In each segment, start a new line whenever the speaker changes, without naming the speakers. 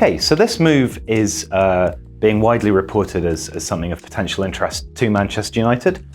Okay, so this move is being widely reported as something of potential interest to Manchester United.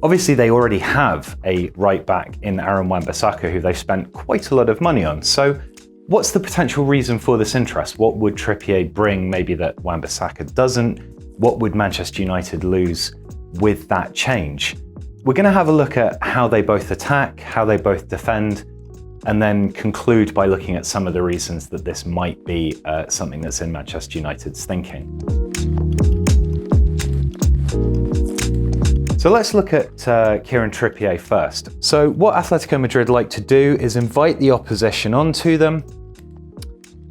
Obviously, they already have a right back in Aaron Wan-Bissaka who they've spent quite a lot of money on. So what's the potential reason for this interest? What would Trippier bring maybe that Wan-Bissaka doesn't? What would Manchester United lose with that change? We're going to have a look at how they both attack, how they both defend, and then conclude by looking at some of the reasons that this might be something that's in Manchester United's thinking. So let's look at Kieran Trippier first. So what Atletico Madrid like to do is invite the opposition onto them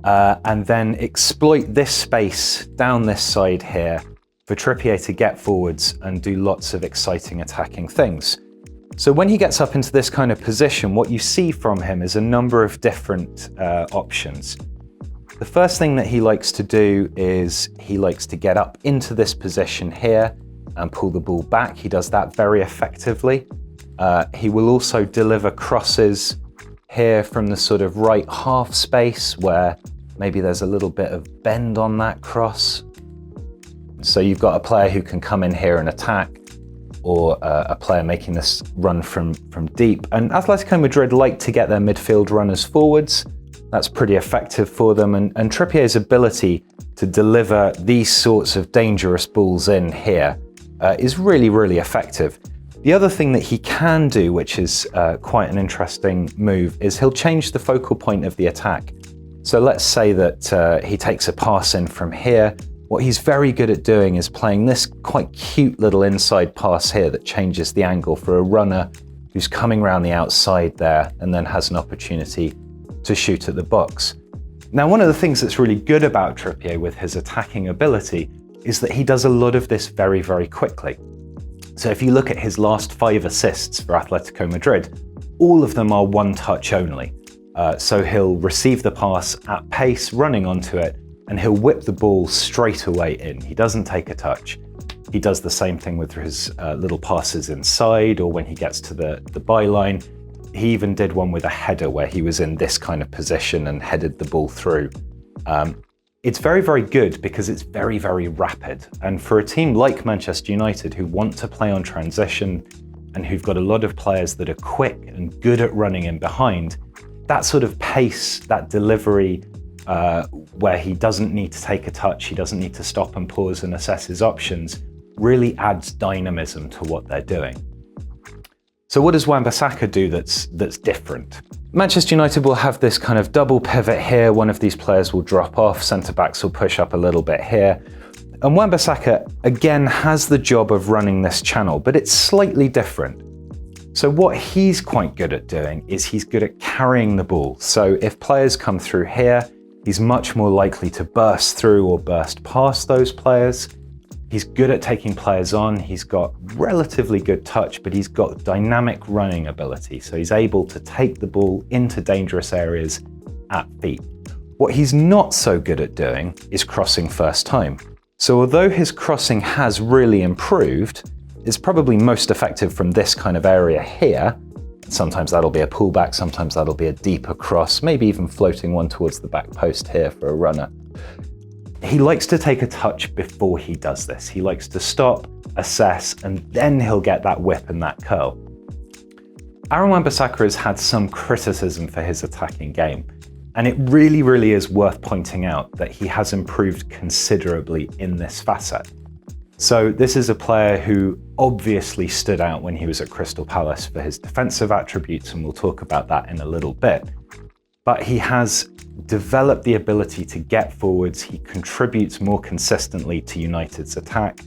and then exploit this space down this side here for Trippier to get forwards and do lots of exciting attacking things. So when he gets up into this kind of position, what you see from him is a number of different options. The first thing that he likes to do is he likes to get up into this position here and pull the ball back. He does that very effectively. He will also deliver crosses here from the sort of right half space where maybe there's a little bit of bend on that cross. So you've got a player who can come in here and attack, or a player making this run from deep. And Atletico Madrid like to get their midfield runners forwards. That's pretty effective for them. And Trippier's ability to deliver these sorts of dangerous balls in here is really, really effective. The other thing that he can do, which is quite an interesting move, is he'll change the focal point of the attack. So let's say that he takes a pass in from here. What he's very good at doing is playing this quite cute little inside pass here that changes the angle for a runner who's coming around the outside there and then has an opportunity to shoot at the box. Now, one of the things that's really good about Trippier with his attacking ability is that he does a lot of this very, very quickly. So if you look at his last 5 assists for Atletico Madrid, all of them are one touch only. So he'll receive the pass at pace, running onto it, and he'll whip the ball straight away in. He doesn't take a touch. He does the same thing with his little passes inside, or when he gets to the byline. He even did one with a header where he was in this kind of position and headed the ball through. It's very, very good because it's very, very rapid. And for a team like Manchester United who want to play on transition and who've got a lot of players that are quick and good at running in behind, that sort of pace, that delivery, where he doesn't need to take a touch, he doesn't need to stop and pause and assess his options, really adds dynamism to what they're doing. So what does Wan-Bissaka do that's different? Manchester United will have this kind of double pivot here. One of these players will drop off, centre-backs will push up a little bit here. And Wan-Bissaka, again, has the job of running this channel, but it's slightly different. So what he's quite good at doing is he's good at carrying the ball. So if players come through here, he's much more likely to burst through or burst past those players. He's good at taking players on. He's got relatively good touch, but he's got dynamic running ability. So he's able to take the ball into dangerous areas at feet. What he's not so good at doing is crossing first time. So although his crossing has really improved, it's probably most effective from this kind of area here. Sometimes that'll be a pullback, sometimes that'll be a deeper cross, maybe even floating one towards the back post here for a runner. He likes to take a touch before he does this. He likes to stop, assess, and then he'll get that whip and that curl. Aaron Wan-Bissaka has had some criticism for his attacking game, and it really, really is worth pointing out that he has improved considerably in this facet. So this is a player who obviously stood out when he was at Crystal Palace for his defensive attributes, and we'll talk about that in a little bit. But he has developed the ability to get forwards. He contributes more consistently to United's attack.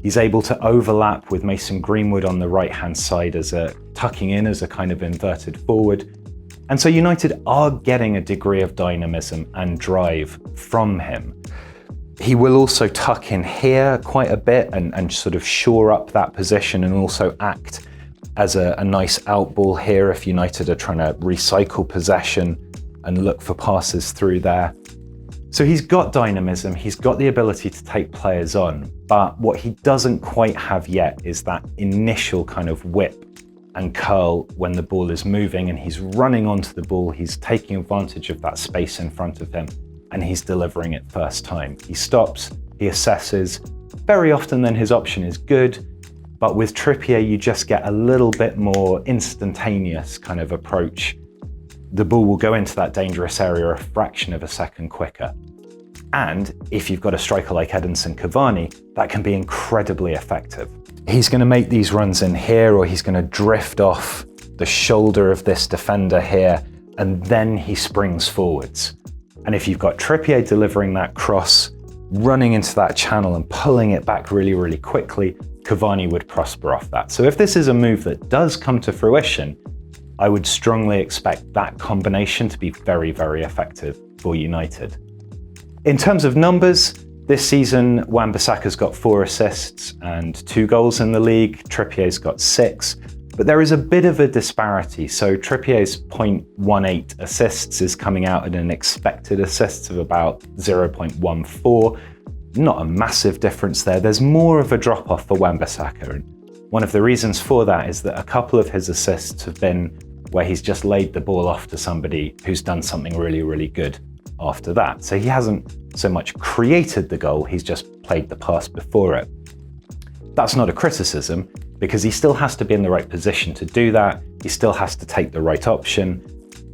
He's able to overlap with Mason Greenwood on the right-hand side as tucking in as a kind of inverted forward. And so United are getting a degree of dynamism and drive from him. He will also tuck in here quite a bit and sort of shore up that position, and also act as a nice out ball here if United are trying to recycle possession and look for passes through there. So he's got dynamism, he's got the ability to take players on, but what he doesn't quite have yet is that initial kind of whip and curl when the ball is moving and he's running onto the ball, he's taking advantage of that space in front of him and he's delivering it first time. He stops, he assesses. Very often then his option is good, but with Trippier you just get a little bit more instantaneous kind of approach. The ball will go into that dangerous area a fraction of a second quicker. And if you've got a striker like Edinson Cavani, that can be incredibly effective. He's going to make these runs in here, or he's going to drift off the shoulder of this defender here, and then he springs forwards. And if you've got Trippier delivering that cross, running into that channel and pulling it back really, really quickly, Cavani would prosper off that. So if this is a move that does come to fruition, I would strongly expect that combination to be very, very effective for United. In terms of numbers, this season, Wan-Bissaka's got 4 assists and 2 goals in the league. Trippier's got 6, but there is a bit of a disparity. So Trippier's 0.18 assists is coming out at an expected assists of about 0.14. Not a massive difference there. There's more of a drop-off for Wan-Bissaka, and one of the reasons for that is that a couple of his assists have been where he's just laid the ball off to somebody who's done something really, really good after that. So he hasn't so much created the goal, he's just played the pass before it. That's not a criticism, because he still has to be in the right position to do that. He still has to take the right option.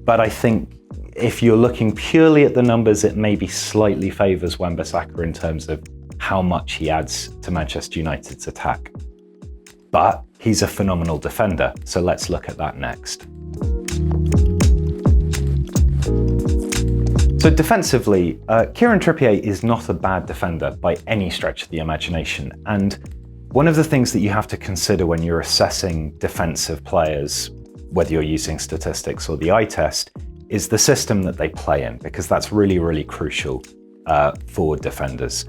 But I think if you're looking purely at the numbers, it maybe slightly favours Wan-Bissaka in terms of how much he adds to Manchester United's attack. But he's a phenomenal defender, so let's look at that next. So defensively, Kieran Trippier is not a bad defender by any stretch of the imagination. And one of the things that you have to consider when you're assessing defensive players, whether you're using statistics or the eye test, is the system that they play in, because that's really, really crucial for defenders.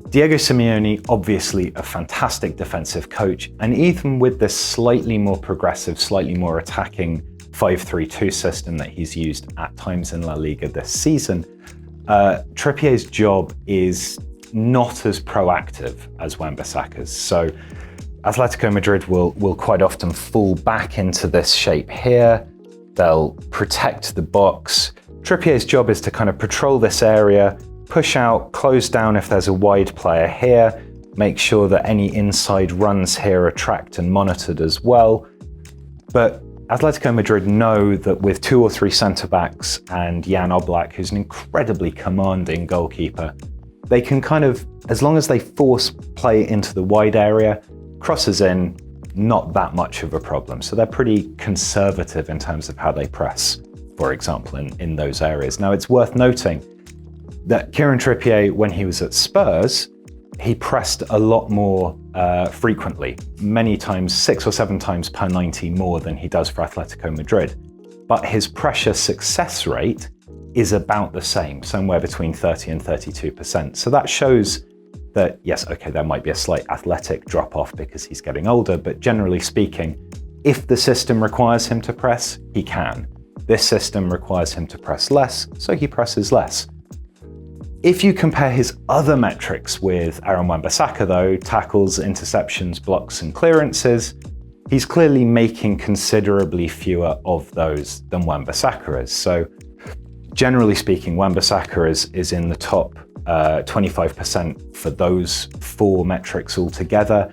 Diego Simeone, obviously a fantastic defensive coach, and even with this slightly more progressive, slightly more attacking 5-3-2 system that he's used at times in La Liga this season, Trippier's job is not as proactive as Wan-Bissaka's. So Atletico Madrid will quite often fall back into this shape here. They'll protect the box. Trippier's job is to kind of patrol this area, push out, close down if there's a wide player here, make sure that any inside runs here are tracked and monitored as well. But Atletico Madrid know that with 2 or 3 centre-backs and Jan Oblak, who's an incredibly commanding goalkeeper, they can kind of, as long as they force play into the wide area, crosses in, not that much of a problem. So they're pretty conservative in terms of how they press, for example, in those areas. Now, it's worth noting that Kieran Trippier, when he was at Spurs, he pressed a lot more frequently, many times, 6 or 7 times per 90 more than he does for Atletico Madrid. But his pressure success rate is about the same, somewhere between 30 and 32%. So that shows that, yes, okay, there might be a slight athletic drop-off because he's getting older, but generally speaking, if the system requires him to press, he can. This system requires him to press less, so he presses less. If you compare his other metrics with Aaron Wan-Bissaka though, tackles, interceptions, blocks and clearances, he's clearly making considerably fewer of those than Wan-Bissaka is. So generally speaking, Wan-Bissaka is in the top 25% for those 4 metrics altogether.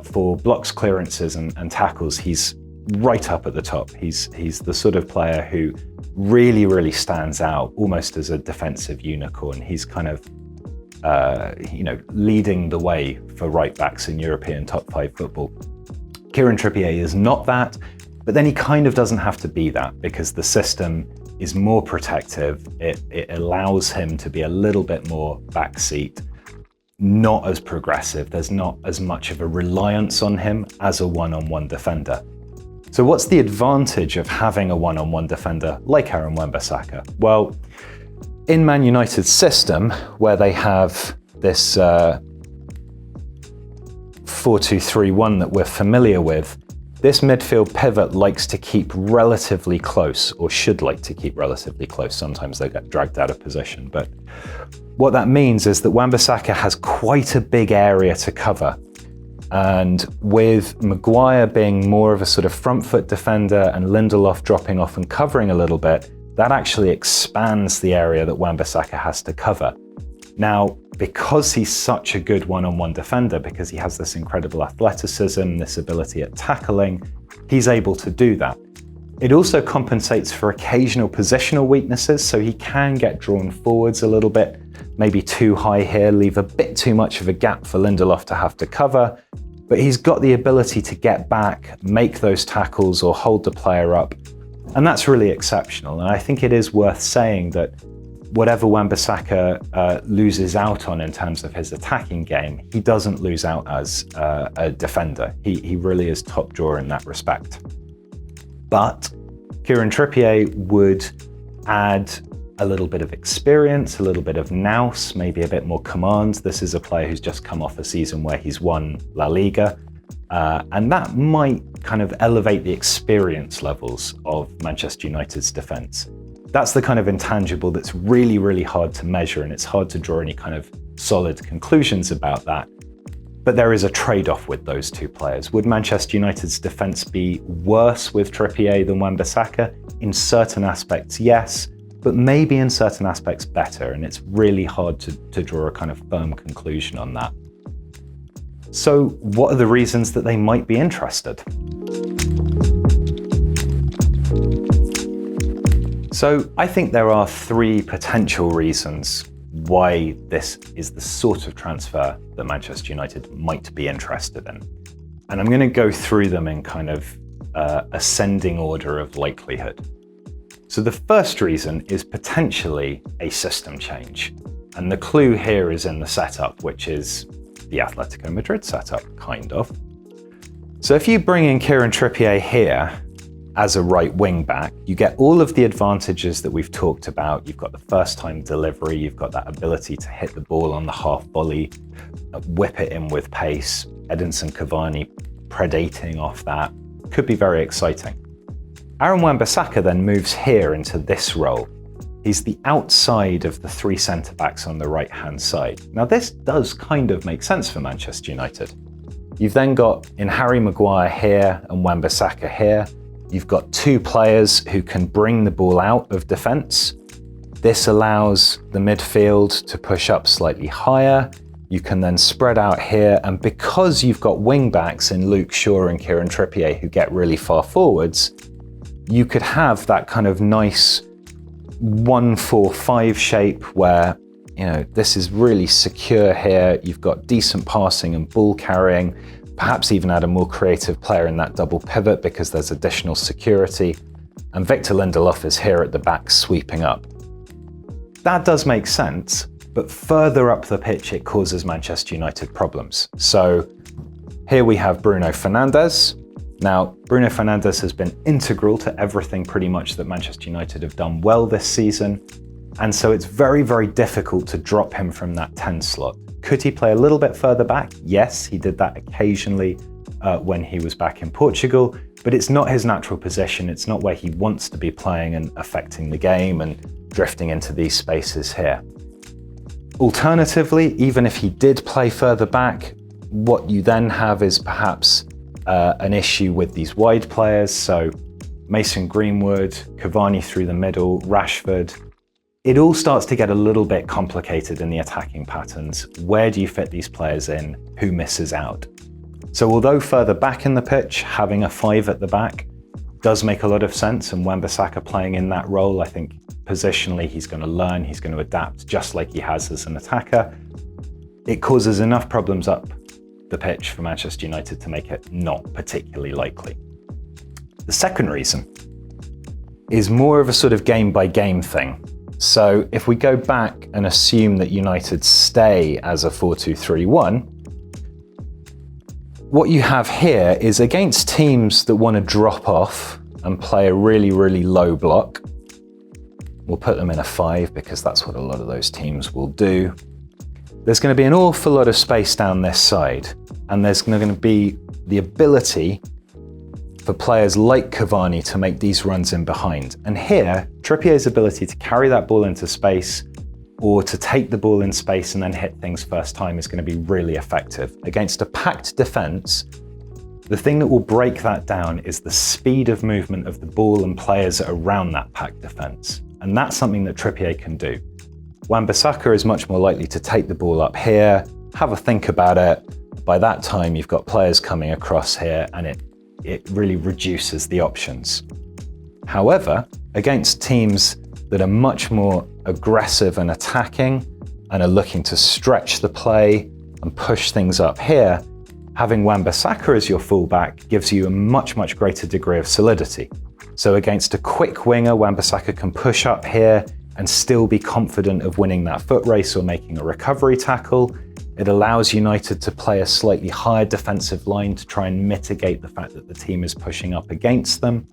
For blocks, clearances and tackles, he's right up at the top. He's the sort of player who really, really stands out almost as a defensive unicorn. He's kind of, leading the way for right backs in European top 5 football. Kieran Trippier is not that, but then he kind of doesn't have to be that because the system is more protective. It allows him to be a little bit more backseat, not as progressive. There's not as much of a reliance on him as a one-on-one defender. So what's the advantage of having a one-on-one defender like Aaron Wan-Bissaka? Well, in Man United's system, where they have this 4-2-3-1 that we're familiar with, this midfield pivot likes to keep relatively close, or should like to keep relatively close. Sometimes they get dragged out of position. But what that means is that Wan-Bissaka has quite a big area to cover. And with Maguire being more of a sort of front foot defender and Lindelof dropping off and covering a little bit, that actually expands the area that Wan-Bissaka has to cover. Now, because he's such a good one-on-one defender, because he has this incredible athleticism, this ability at tackling, he's able to do that. It also compensates for occasional positional weaknesses, so he can get drawn forwards a little bit, maybe too high here, leave a bit too much of a gap for Lindelof to have to cover, but he's got the ability to get back, make those tackles or hold the player up, and that's really exceptional. And I think it is worth saying that whatever Wan-Bissaka loses out on in terms of his attacking game, he doesn't lose out as a defender. He really is top drawer in that respect. But Kieran Trippier would add a little bit of experience, a little bit of nous, maybe a bit more command. This is a player who's just come off a season where he's won La Liga, and that might kind of elevate the experience levels of Manchester United's defence. That's the kind of intangible that's really, really hard to measure, and it's hard to draw any kind of solid conclusions about that. But there is a trade-off with those two players. Would Manchester United's defence be worse with Trippier than Wan-Bissaka? In certain aspects, yes, but maybe in certain aspects better, and it's really hard to draw a kind of firm conclusion on that. So what are the reasons that they might be interested? So I think there are three potential reasons why this is the sort of transfer that Manchester United might be interested in. And I'm going to go through them in kind of ascending order of likelihood. So the first reason is potentially a system change. And the clue here is in the setup, which is the Atletico Madrid setup, kind of. So if you bring in Kieran Trippier here as a right wing back, you get all of the advantages that we've talked about. You've got the first time delivery, you've got that ability to hit the ball on the half volley, whip it in with pace, Edinson Cavani predating off that. Could be very exciting. Aaron Wan-Bissaka then moves here into this role. He's the outside of the three centre-backs on the right-hand side. Now this does kind of make sense for Manchester United. You've then got in Harry Maguire here and Wan-Bissaka here. You've got two players who can bring the ball out of defence. This allows the midfield to push up slightly higher. You can then spread out here, and because you've got wing-backs in Luke Shaw and Kieran Trippier who get really far forwards, you could have that kind of nice 1-4-5 shape where, you know, this is really secure here. You've got decent passing and ball carrying. Perhaps even add a more creative player in that double pivot because there's additional security. And Victor Lindelof is here at the back sweeping up. That does make sense, but further up the pitch it causes Manchester United problems. So here we have Bruno Fernandes. Now, Bruno Fernandes has been integral to everything pretty much that Manchester United have done well this season. And so it's very, very difficult to drop him from that 10 slot. Could he play a little bit further back? Yes, he did that occasionally when he was back in Portugal, but it's not his natural position. It's not where he wants to be playing and affecting the game and drifting into these spaces here. Alternatively, even if he did play further back, what you then have is perhaps an issue with these wide players. So Mason Greenwood, Cavani through the middle, Rashford. It all starts to get a little bit complicated in the attacking patterns. Where do you fit these players in? Who misses out? So although further back in the pitch, having a 5 at the back does make a lot of sense, and Wan-Bissaka playing in that role, I think positionally he's going to learn, he's going to adapt just like he has as an attacker. It causes enough problems up the pitch for Manchester United to make it not particularly likely. The second reason is more of a sort of game-by-game thing. So if we go back and assume that United stay as a 4-2-3-1, what you have here is against teams that want to drop off and play a really, really low block. We'll put them in a 5 because that's what a lot of those teams will do. There's going to be an awful lot of space down this side, and there's going to be the ability for players like Cavani to make these runs in behind. And here, Trippier's ability to carry that ball into space or to take the ball in space and then hit things first time is going to be really effective. Against a packed defence, The thing that will break that down is the speed of movement of the ball and players around that pack defence. And that's something that Trippier can do. Wan-Bissaka is much more likely to take the ball up here, have a think about it. By that time, you've got players coming across here, and it really reduces the options. However, against teams that are much more aggressive and attacking and are looking to stretch the play and push things up here, having Wan-Bissaka as your fullback gives you a much, much greater degree of solidity. So against a quick winger, Wan-Bissaka can push up here and still be confident of winning that foot race or making a recovery tackle. It allows United to play a slightly higher defensive line to try and mitigate the fact that the team is pushing up against them.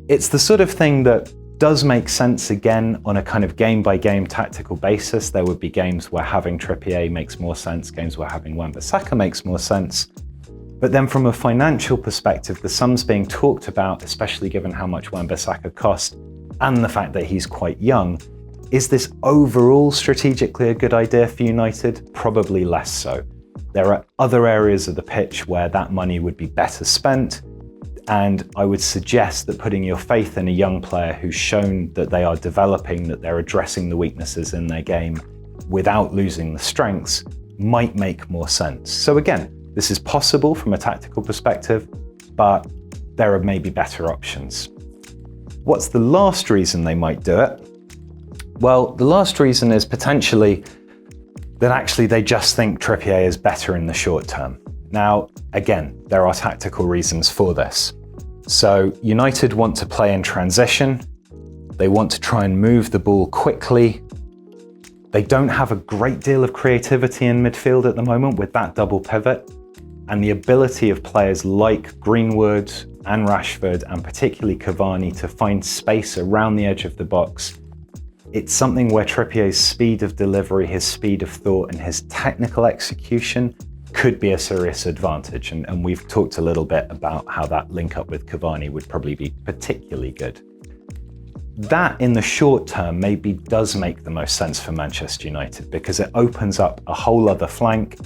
It's the sort of thing that does make sense again on a kind of game-by-game tactical basis. There would be games where having Trippier makes more sense, games where having Wan-Bissaka makes more sense. But then from a financial perspective, the sums being talked about, especially given how much Wan-Bissaka cost and the fact that he's quite young, is this overall strategically a good idea for United? Probably less so. There are other areas of the pitch where that money would be better spent, and I would suggest that putting your faith in a young player who's shown that they are developing, that they're addressing the weaknesses in their game without losing the strengths, might make more sense. So again, this is possible from a tactical perspective, but there are maybe better options. What's the last reason they might do it? Well, the last reason is potentially that actually they just think Trippier is better in the short term. Now, again, there are tactical reasons for this. So United want to play in transition. They want to try and move the ball quickly. They don't have a great deal of creativity in midfield at the moment with that double pivot. And the ability of players like Greenwood and Rashford, and particularly Cavani, to find space around the edge of the box. It's something where Trippier's speed of delivery, his speed of thought, and his technical execution could be a serious advantage. And we've talked a little bit about how that link up with Cavani would probably be particularly good. That in the short term maybe does make the most sense for Manchester United because it opens up a whole other flank.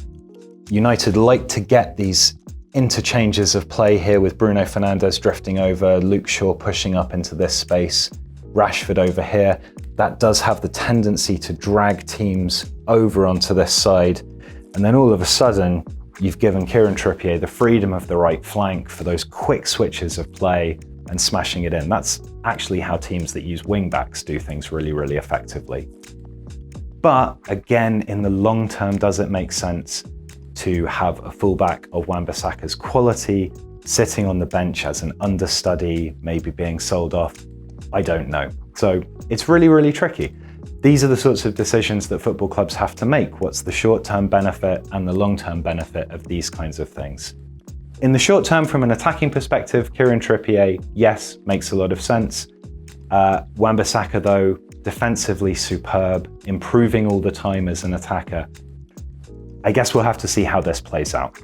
United like to get these interchanges of play here with Bruno Fernandes drifting over, Luke Shaw pushing up into this space, Rashford over here. That does have the tendency to drag teams over onto this side. And then all of a sudden, you've given Kieran Trippier the freedom of the right flank for those quick switches of play and smashing it in. That's actually how teams that use wing backs do things really, really effectively. But again, in the long term, does it make sense to have a fullback of Wan-Bissaka's quality sitting on the bench as an understudy, maybe being sold off? I don't know. So it's really, really tricky. These are the sorts of decisions that football clubs have to make. What's the short-term benefit and the long-term benefit of these kinds of things? In the short term, from an attacking perspective, Kieran Trippier, yes, makes a lot of sense. Wan-Bissaka, though, defensively superb, improving all the time as an attacker. I guess we'll have to see how this plays out.